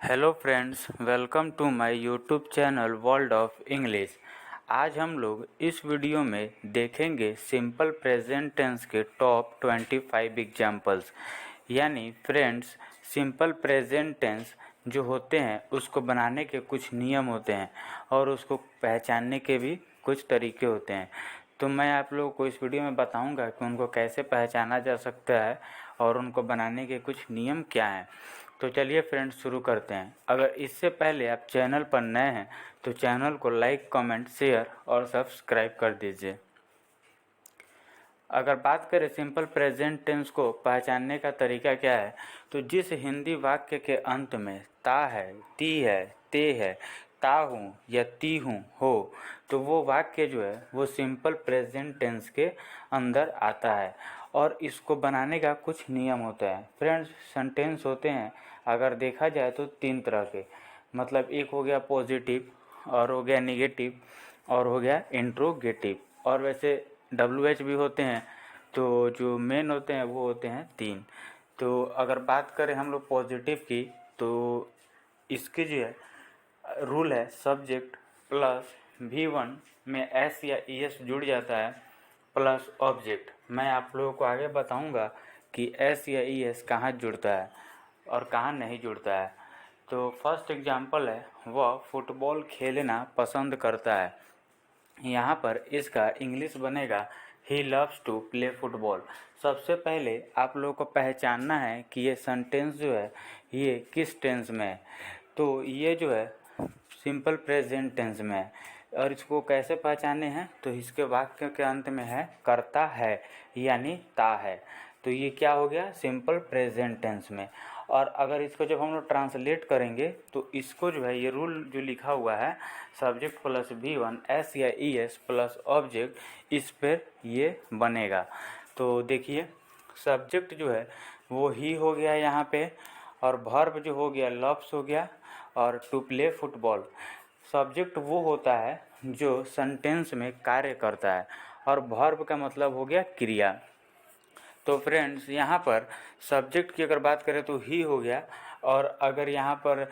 Hello friends, welcome to my YouTube channel World of English. आज हम लोग इस वीडियो में देखेंगे सिंपल प्रेजेंट टेंस के टॉप 25 एग्जाम्पल्स। यानी फ्रेंड्स, सिंपल प्रेजेंट टेंस जो होते हैं उसको बनाने के कुछ नियम होते हैं और उसको पहचानने के भी कुछ तरीके होते हैं। तो मैं आप लोगों को इस वीडियो में बताऊंगा कि उनको कैसे पहचाना जा सकता है और उनको बनाने के कुछ नियम क्या हैं। तो चलिए फ्रेंड्स, शुरू करते हैं। अगर इससे पहले आप चैनल पर नए हैं तो चैनल को लाइक, कमेंट, शेयर और सब्सक्राइब कर दीजिए। अगर बात करें सिंपल प्रेजेंट टेंस को पहचानने का तरीका क्या है, तो जिस हिंदी वाक्य के अंत में ता है, ती है, ते है, ता हूँ या ती हूँ हो, तो वो वाक्य जो है वो सिंपल प्रेजेंट टेंस के अंदर आता है। और इसको बनाने का कुछ नियम होता है। फ्रेंड्स, सेंटेंस होते हैं अगर देखा जाए तो तीन तरह के, मतलब एक हो गया पॉजिटिव, और हो गया निगेटिव, और हो गया इंट्रोगेटिव। और वैसे WH भी होते हैं, तो जो मेन होते हैं वो होते हैं तीन। तो अगर बात करें हम लोग पॉजिटिव की, तो इसकी जो है रूल है सब्जेक्ट प्लस V1 में S या ES जुड़ जाता है प्लस ऑब्जेक्ट। मैं आप लोगों को आगे बताऊंगा कि S या ES कहाँ जुड़ता है और कहाँ नहीं जुड़ता है। तो फर्स्ट एग्जांपल है, वह फुटबॉल खेलना पसंद करता है। यहाँ पर इसका इंग्लिश बनेगा he loves to play football. सबसे पहले आप लोगों को पहचानना है कि ये सेंटेंस जो है ये किस टेंस में है। तो ये जो है सिंपल प्रेजेंट टेंस में है। और इसको कैसे पहचाने हैं, तो इसके वाक्य के अंत में है करता है यानी ता है। तो ये क्या हो गया सिंपल प्रेजेंट टेंस में। और अगर इसको जब हम लोग ट्रांसलेट करेंगे तो इसको जो है ये रूल जो लिखा हुआ है सब्जेक्ट प्लस V1 S या ES प्लस ऑब्जेक्ट, इस पर ये बनेगा। तो देखिए, सब्जेक्ट जो है वो ही हो गया यहाँ पे, और वर्ब जो हो गया लव्स हो गया, और टू प्ले फुटबॉल। सब्जेक्ट वो होता है जो सेंटेंस में कार्य करता है, और वर्ब का मतलब हो गया क्रिया। तो फ्रेंड्स, यहाँ पर सब्जेक्ट की अगर बात करें तो ही हो गया, और अगर यहाँ पर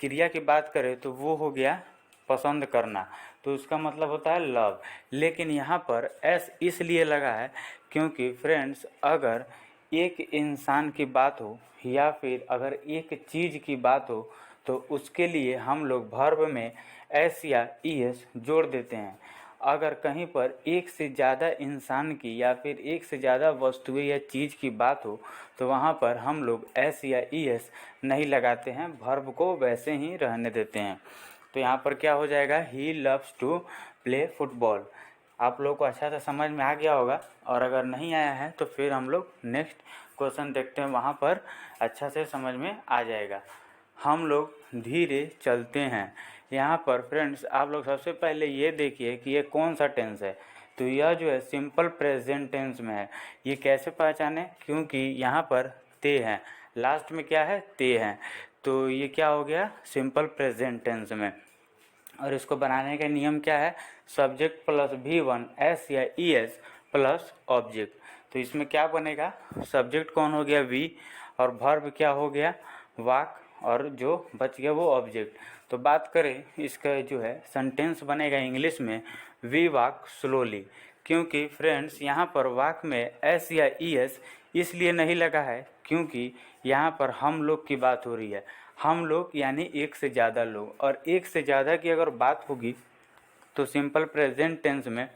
क्रिया की बात करें तो वो हो गया पसंद करना, तो उसका मतलब होता है लव। लेकिन यहाँ पर एस इसलिए लगा है क्योंकि फ्रेंड्स, अगर एक इंसान की बात हो या फिर अगर एक चीज़ की बात हो तो उसके लिए हम लोग वर्ब में एस या ES जोड़ देते हैं। अगर कहीं पर एक से ज़्यादा इंसान की या फिर एक से ज़्यादा वस्तुएं या चीज़ की बात हो तो वहाँ पर हम लोग एस या ES नहीं लगाते हैं, वर्ब को वैसे ही रहने देते हैं। तो यहाँ पर क्या हो जाएगा, he loves to play football. आप लोग को अच्छा से समझ में आ गया होगा, और अगर नहीं आया है तो फिर हम लोग नेक्स्ट क्वेश्चन देखते हैं, वहाँ पर अच्छा से समझ में आ जाएगा। हम लोग धीरे चलते हैं। यहाँ पर फ्रेंड्स, आप लोग सबसे पहले ये देखिए कि ये कौन सा टेंस है। तो यह जो है सिंपल प्रेजेंट टेंस में है। ये कैसे पहचाने, क्योंकि यहाँ पर ते हैं, लास्ट में क्या है ते हैं, तो ये क्या हो गया सिंपल प्रेजेंट टेंस में। और इसको बनाने का नियम क्या है, सब्जेक्ट प्लस V1 S या ES प्लस ऑब्जेक्ट। तो इसमें क्या बनेगा, सब्जेक्ट कौन हो गया V, और वर्ब क्या हो गया वाक, और जो बच गया वो ऑब्जेक्ट। तो बात करें इसका जो है सेंटेंस बनेगा इंग्लिश में वी वॉक स्लोली। क्योंकि फ्रेंड्स, यहाँ पर वाक में S या ES इसलिए नहीं लगा है क्योंकि यहाँ पर हम लोग की बात हो रही है। हम लोग यानी एक से ज़्यादा लोग, और एक से ज़्यादा की अगर बात होगी तो सिंपल प्रेजेंट टेंस में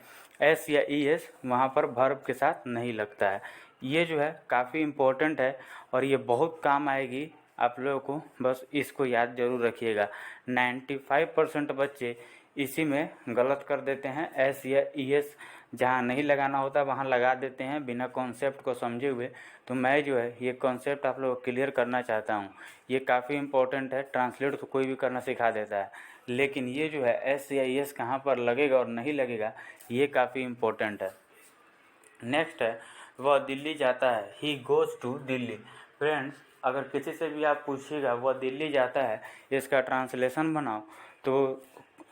S या ES वहाँ पर वर्ब के साथ नहीं लगता है। ये जो है काफ़ी इम्पोर्टेंट है और ये बहुत काम आएगी आप लोगों को, बस इसको याद ज़रूर रखिएगा। 95% बच्चे इसी में गलत कर देते हैं, S या ES जहाँ नहीं लगाना होता वहाँ लगा देते हैं बिना कॉन्सेप्ट को समझे हुए। तो मैं जो है ये कॉन्सेप्ट आप लोगों को क्लियर करना चाहता हूँ। ये काफ़ी इम्पोर्टेंट है, ट्रांसलेट तो कोई भी करना सिखा देता है, लेकिन ये जो है S या ES कहाँ पर लगेगा और नहीं लगेगा ये काफ़ी इम्पोर्टेंट है। नेक्स्ट है, वह दिल्ली जाता है, he goes to Delhi. Friends, अगर किसी से भी आप पूछिएगा वह दिल्ली जाता है, इसका ट्रांसलेशन बनाओ, तो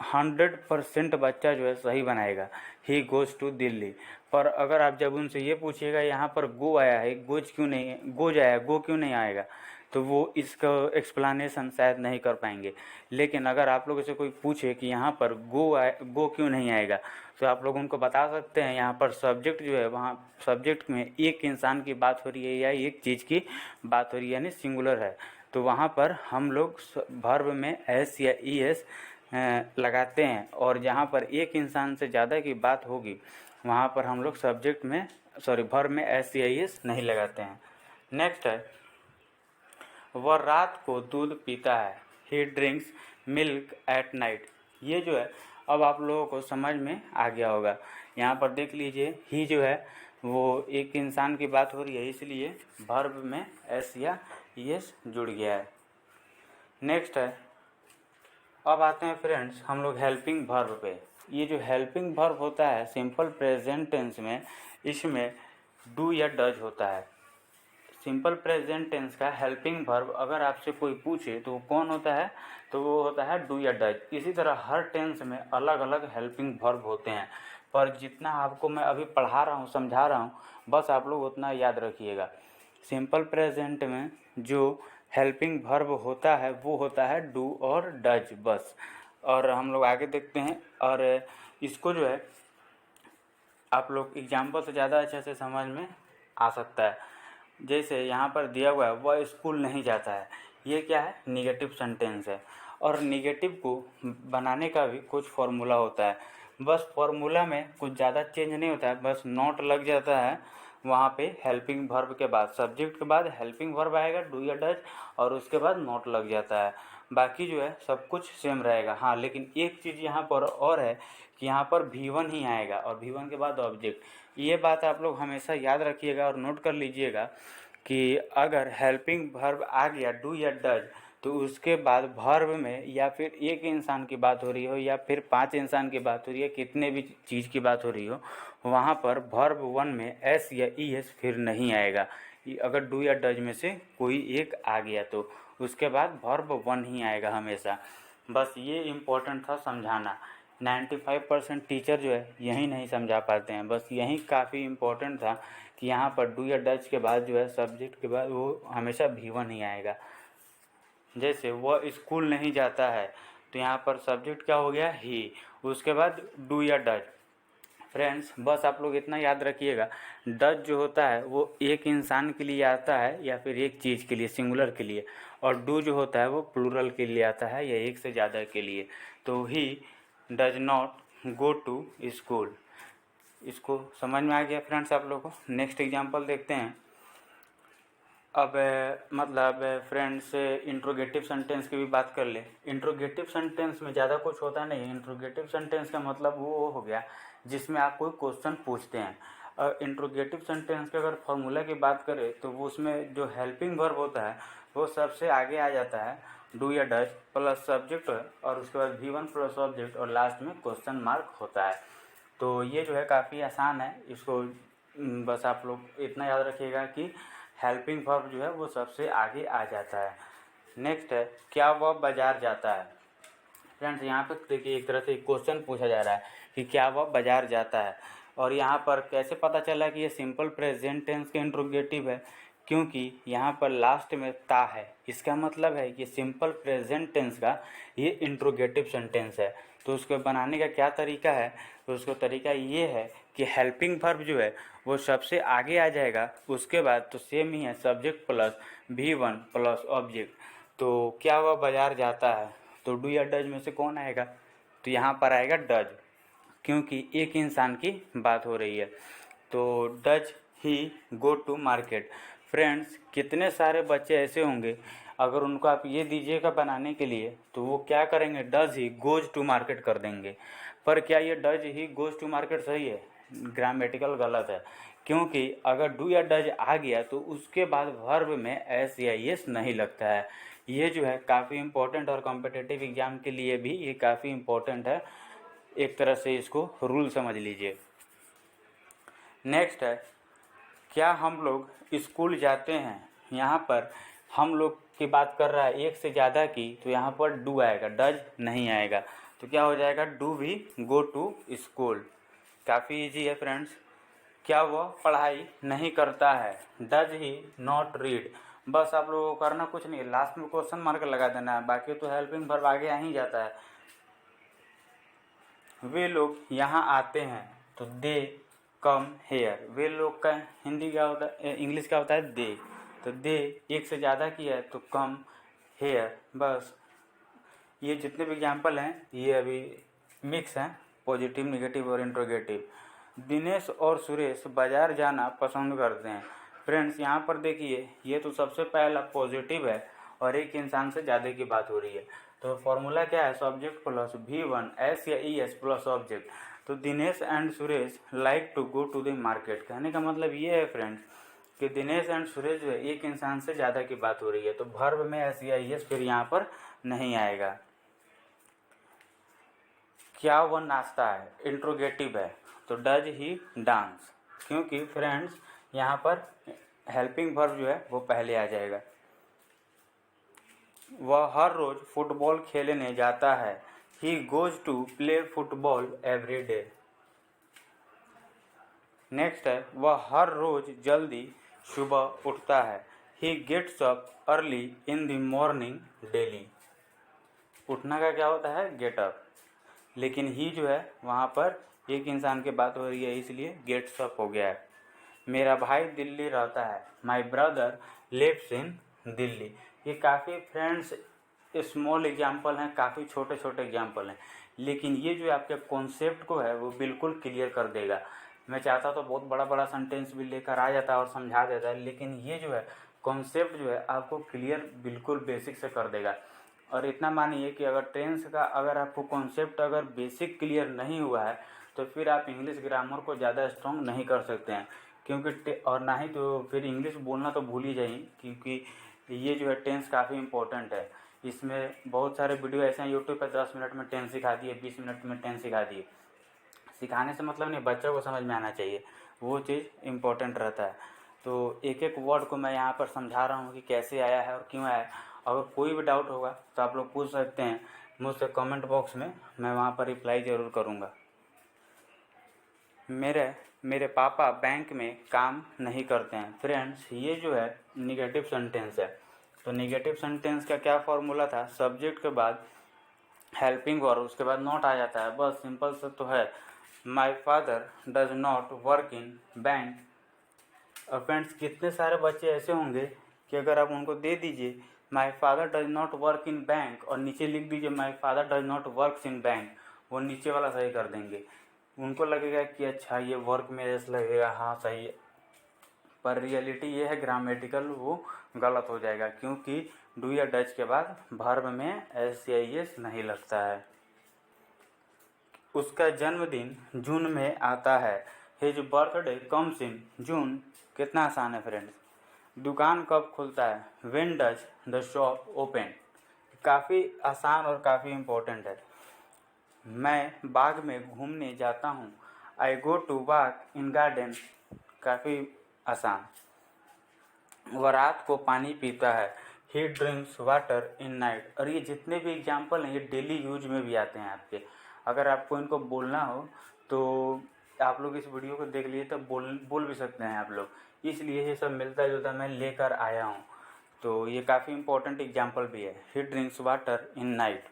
100% बच्चा जो है सही बनाएगा, ही गोज़ टू दिल्ली। पर अगर आप जब उनसे ये पूछिएगा यहाँ पर गो आया है, गोज क्यों नहीं, गोज आया, गो क्यों नहीं आएगा, तो वो इसका एक्सप्लेनेशन शायद नहीं कर पाएंगे। लेकिन अगर आप लोगों से कोई पूछे कि यहाँ पर गो क्यों नहीं आएगा, तो आप लोग उनको बता सकते हैं यहाँ पर सब्जेक्ट जो है, वहाँ सब्जेक्ट में एक इंसान की बात हो रही है या एक चीज़ की बात हो रही है, यानी सिंगुलर है, तो वहाँ पर हम लोग वर्ब में एस या ई एस लगाते हैं। और जहाँ पर एक इंसान से ज़्यादा की बात होगी वहाँ पर हम लोग सब्जेक्ट में वर्ब में एस या ई एस नहीं लगाते हैं। नेक्स्ट है, वह रात को दूध पीता है, he drinks milk at night. ये जो है अब आप लोगों को समझ में आ गया होगा। यहाँ पर देख लीजिए, ही जो है वो एक इंसान की बात हो रही है, इसलिए वर्ब में एस या ई एस जुड़ गया है। नेक्स्ट है, अब आते हैं फ्रेंड्स हम लोग हेल्पिंग वर्ब पे। ये जो हेल्पिंग वर्ब होता है सिंपल प्रेजेंट टेंस में, इसमें डू या डज होता है। सिंपल प्रेजेंट टेंस का हेल्पिंग वर्ब अगर आपसे कोई पूछे तो वो कौन होता है, तो वो होता है डू या डज। इसी तरह हर टेंस में अलग अलग हेल्पिंग वर्ब होते हैं, पर जितना आपको मैं अभी पढ़ा रहा हूँ, समझा रहा हूँ, बस आप लोग उतना याद रखिएगा। सिंपल प्रेजेंट में जो हेल्पिंग वर्ब होता है वो होता है डू और डज बस। और हम लोग आगे देखते हैं, और इसको जो है आप लोग एग्जाम्पल से ज़्यादा अच्छे से समझ में आ सकता है। जैसे यहाँ पर दिया हुआ है वह स्कूल नहीं जाता है, ये क्या है, निगेटिव सेंटेंस है। और निगेटिव को बनाने का भी कुछ फॉर्मूला होता है, बस फॉर्मूला में कुछ ज़्यादा चेंज नहीं होता है, बस नॉट लग जाता है वहाँ पे हेल्पिंग वर्ब के बाद। सब्जेक्ट के बाद हेल्पिंग वर्ब आएगा डू या डज, और उसके बाद नॉट लग जाता है। बाकी जो है सब कुछ सेम रहेगा। हाँ, लेकिन एक चीज़ यहाँ पर और है कि यहाँ पर V1 ही आएगा और V1 के बाद ऑब्जेक्ट। ये बात आप लोग हमेशा याद रखिएगा और नोट कर लीजिएगा कि अगर हेल्पिंग वर्ब आ गया डू या डज, तो उसके बाद वर्ब में या फिर एक इंसान की बात हो रही हो या फिर 5 इंसान की बात हो रही है, कितने भी चीज़ की बात हो रही हो, वहाँ पर वर्ब 1 में एस या ई एस फिर नहीं आएगा। अगर डू या डज में से कोई एक आ गया तो उसके बाद वर्ब 1 ही आएगा हमेशा। बस ये इम्पोर्टेंट था समझाना। 95% टीचर जो है यही नहीं समझा पाते हैं, बस यही काफ़ी इम्पोर्टेंट था कि यहाँ पर डू या डज के बाद जो है सब्जेक्ट के बाद वो हमेशा V1 ही आएगा। जैसे वह स्कूल नहीं जाता है, तो यहाँ पर सब्जेक्ट क्या हो गया, ही, उसके बाद डू या डज। फ्रेंड्स बस आप लोग इतना याद रखिएगा, डज जो होता है वो एक इंसान के लिए आता है या फिर एक चीज़ के लिए, सिंगुलर के लिए, और डू जो होता है वो प्लूरल के लिए आता है या एक से ज़्यादा के लिए। तो he does not go to school. इसको समझ में आ गया फ्रेंड्स आप लोगों को। नेक्स्ट एग्जांपल देखते हैं। अब मतलब फ्रेंड्स इंट्रोगेटिव सेंटेंस की भी बात कर ले। इंट्रोगेटिव सेंटेंस में ज़्यादा कुछ होता नहीं। इंट्रोगेटिव सेंटेंस का मतलब वो हो गया जिसमें आप कोई क्वेश्चन पूछते हैं। और इंट्रोगेटिव सेंटेंस के अगर फॉर्मूला की बात करें तो वो उसमें जो हेल्पिंग वर्ब होता है वो सबसे आगे आ जाता है, डू या डज प्लस सब्जेक्ट, और उसके बाद V1 प्लस ऑब्जेक्ट, और लास्ट में क्वेश्चन मार्क होता है। तो ये जो है काफ़ी आसान है, इसको बस आप लोग इतना याद रखिएगा कि हेल्पिंग वर्ब जो है वो सबसे आगे आ जाता है। नेक्स्ट है, क्या वह बाज़ार जाता है। फ्रेंड्स यहाँ पर देखिए एक तरह से क्वेश्चन पूछा जा रहा है कि क्या वह बाज़ार जाता है, और यहाँ पर कैसे पता चला कि ये सिंपल प्रेजेंट टेंस के इंट्रोगेटिव है, क्योंकि यहाँ पर लास्ट में ता है। इसका मतलब है कि सिंपल प्रेजेंट टेंस का ये इंट्रोगेटिव सेंटेंस है। तो उसको बनाने का क्या तरीका है, तो उसका तरीका ये है कि हेल्पिंग वर्ब जो है वो सबसे आगे आ जाएगा, उसके बाद तो सेम ही है, subject plus V1 plus object. तो क्या वह बाज़ार जाता है, तो डू या डज में से कौन आएगा, तो यहाँ पर आएगा डज, क्योंकि एक इंसान की बात हो रही है। तो does he go to market. Friends कितने सारे बच्चे ऐसे होंगे अगर उनको आप ये दीजिएगा बनाने के लिए तो वो क्या करेंगे, does he goes to market कर देंगे। पर क्या ये does he goes to market सही है, ग्रामेटिकल गलत है, क्योंकि अगर डू या डज आ गया तो उसके बाद वर्ब में एस या एस नहीं लगता है। ये जो है काफ़ी इम्पोर्टेंट, और कॉम्पिटिटिव एग्ज़ाम के लिए भी ये काफ़ी इम्पोर्टेंट है, एक तरह से इसको रूल समझ लीजिए। नेक्स्ट है, क्या हम लोग स्कूल जाते हैं। यहाँ पर हम लोग की बात कर रहा है एक से ज़्यादा की, तो यहाँ पर डू आएगा, डज नहीं आएगा। तो क्या हो जाएगा, डू भी गो टू स्कूल। काफ़ी इजी है फ्रेंड्स। क्या वह पढ़ाई नहीं करता है, डज ही नॉट रीड। बस आप लोगों को करना कुछ नहीं, लास्ट में क्वेश्चन मार्क लगा देना है, बाकी तो हेल्पिंग वर्ब आगे आ ही जाता है। वे लोग यहाँ आते हैं तो दे कम हेयर। वे लोग का हिंदी क्या होता है, इंग्लिश क्या होता है, दे। तो दे एक से ज़्यादा की है तो कम हेयर। बस ये जितने भी एग्जाम्पल हैं ये अभी मिक्स हैं, पॉजिटिव, नेगेटिव और इंट्रोगेटिव। दिनेश और सुरेश बाज़ार जाना पसंद करते हैं। फ्रेंड्स यहाँ पर देखिए, ये तो सबसे पहला पॉजिटिव है और एक इंसान से ज़्यादा की बात हो रही है। तो फॉर्मूला क्या है, सब्जेक्ट प्लस V1 S या ES प्लस ऑब्जेक्ट। तो Dinesh and Suresh like to go to the market. कहने का मतलब ये है फ्रेंड्स कि दिनेश एंड सुरेश जो है एक इंसान से ज़्यादा की बात हो रही है, तो वर्ब में S या ES फिर यहाँ पर नहीं आएगा। क्या वह नाचता है, इंट्रोगेटिव है, तो डज ही डांस, क्योंकि फ्रेंड्स यहाँ पर हेल्पिंग वर्ब जो है वो पहले आ जाएगा। वह हर रोज फुटबॉल खेलने जाता है। He goes to play football every day. Next है, वह हर रोज जल्दी सुबह उठता है। He gets up early in the morning daily. उठना का क्या होता है, गेट अप, लेकिन ही जो है वहाँ पर एक इंसान की बात हो रही है इसलिए गेट्स अप हो गया है। मेरा भाई दिल्ली रहता है। My brother lives in Delhi. ये काफ़ी फ्रेंड्स स्मॉल एग्जाम्पल हैं, काफ़ी छोटे छोटे एग्जाम्पल हैं, लेकिन ये जो आपके कॉन्सेप्ट को है वो बिल्कुल क्लियर कर देगा। मैं चाहता तो बहुत बड़ा बड़ा सेंटेंस भी लेकर आ जाता और समझा देता, लेकिन ये जो है कॉन्सेप्ट जो है आपको क्लियर बिल्कुल बेसिक से कर देगा। और इतना मानिए कि अगर टेंस का अगर आपको कॉन्सेप्ट अगर बेसिक क्लियर नहीं हुआ है तो फिर आप इंग्लिश ग्रामर को ज़्यादा स्ट्रॉन्ग नहीं कर सकते हैं, क्योंकि और ना ही तो फिर इंग्लिश बोलना तो भूल ही जाइए, क्योंकि ये जो है टेंस काफ़ी इंपॉर्टेंट है। इसमें बहुत सारे वीडियो ऐसे हैं यूट्यूब पर 10 मिनट में टेंस सिखा दिए, 20 मिनट में टेंस सिखा दिए। सिखाने से मतलब नहीं, बच्चों को समझ में आना चाहिए, वो चीज़ इम्पोर्टेंट रहता है। तो एक एक वर्ड को मैं यहाँ पर समझा रहा हूँ कि कैसे आया है और क्यों आया है। अगर कोई भी डाउट होगा तो आप लोग पूछ सकते हैं मुझसे कमेंट बॉक्स में, मैं वहाँ पर रिप्लाई ज़रूर करूँगा। मेरे पापा बैंक में काम नहीं करते हैं। फ्रेंड्स ये जो है निगेटिव सेंटेंस है, तो निगेटिव सेंटेंस का क्या फॉर्मूला था, सब्जेक्ट के बाद हेल्पिंग वर्ब, उसके बाद नॉट आ जाता है, बस सिंपल सा तो है। My father does not work in bank. और फ्रेंड्स कितने सारे बच्चे ऐसे होंगे कि अगर आप उनको दे दीजिए my father does not work in bank और नीचे लिख दीजिए my father does not work in bank, वो नीचे वाला सही कर देंगे। उनको लगेगा कि अच्छा ये वर्क में ऐसा लगेगा, हाँ सही है, पर रियलिटी ये है ग्रामेटिकल वो गलत हो जाएगा, क्योंकि डू या डज के बाद वर्ब में एस या एस नहीं लगता है। उसका जन्मदिन जून में आता है। हिज बर्थडे कम्स इन जून। कितना आसान है फ्रेंड्स। दुकान कब खुलता है, when does the shop open. काफ़ी आसान और काफ़ी इम्पोर्टेंट है। मैं बाग में घूमने जाता हूँ, I go to walk in garden. काफ़ी आसान। वह रात को पानी पीता है, he drinks water in night. और ये जितने भी एग्जाम्पल हैं ये डेली यूज में भी आते हैं आपके। अगर आपको इनको बोलना हो तो आप लोग इस वीडियो को देख लिए तब बोल भी सकते हैं आप लोग, इसलिए ये सब मिलता जुलता मैं लेकर आया हूँ। तो ये काफ़ी इंपॉर्टेंट एग्जाम्पल भी है। He drinks water in night.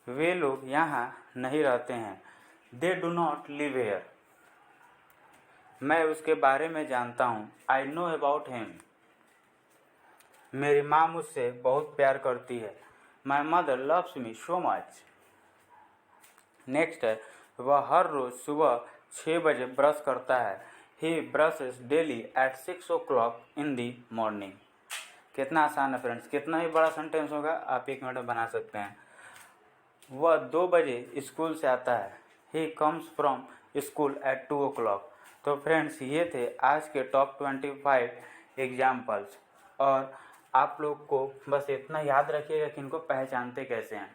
वे लोग यहाँ नहीं रहते हैं, they do not live here. मैं उसके बारे में जानता हूँ, आई नो अबाउट हिम। मेरी माँ मुझसे बहुत प्यार करती है, my mother loves me so much. Next है, वह हर रोज़ सुबह 6 बजे ब्रश करता है, ही ब्रशेस डेली एट 6 o'clock इन दी मॉर्निंग। कितना आसान है फ्रेंड्स, कितना ही बड़ा सेंटेंस होगा आप 1 मिनट में बना सकते हैं। वह 2 बजे स्कूल से आता है, he comes from school eight 2 o'clock। तो फ्रेंड्स ये थे आज के टॉप 25 एग्जाम्पल्स। और आप लोग को बस इतना याद रखिएगा कि इनको पहचानते कैसे हैं।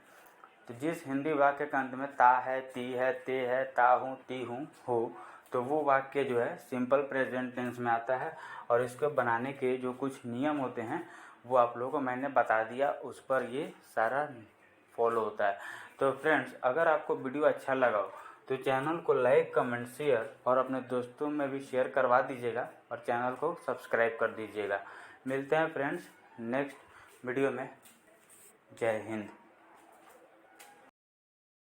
तो जिस हिंदी वाक्य के अंत में ता है, ती है, ते है, ता हूँ, ती हूँ, हो, तो वो वाक्य जो है सिंपल प्रेजेंट टेंस में आता है। और इसको बनाने के जो कुछ नियम होते हैं वो आप लोगों को मैंने बता दिया, उस पर ये सारा फॉलो होता है। तो फ्रेंड्स अगर आपको वीडियो अच्छा लगा हो तो चैनल को लाइक, कमेंट, शेयर और अपने दोस्तों में भी शेयर करवा दीजिएगा और चैनल को सब्सक्राइब कर दीजिएगा। मिलते हैं फ्रेंड्स नेक्स्ट वीडियो में। जय हिंद।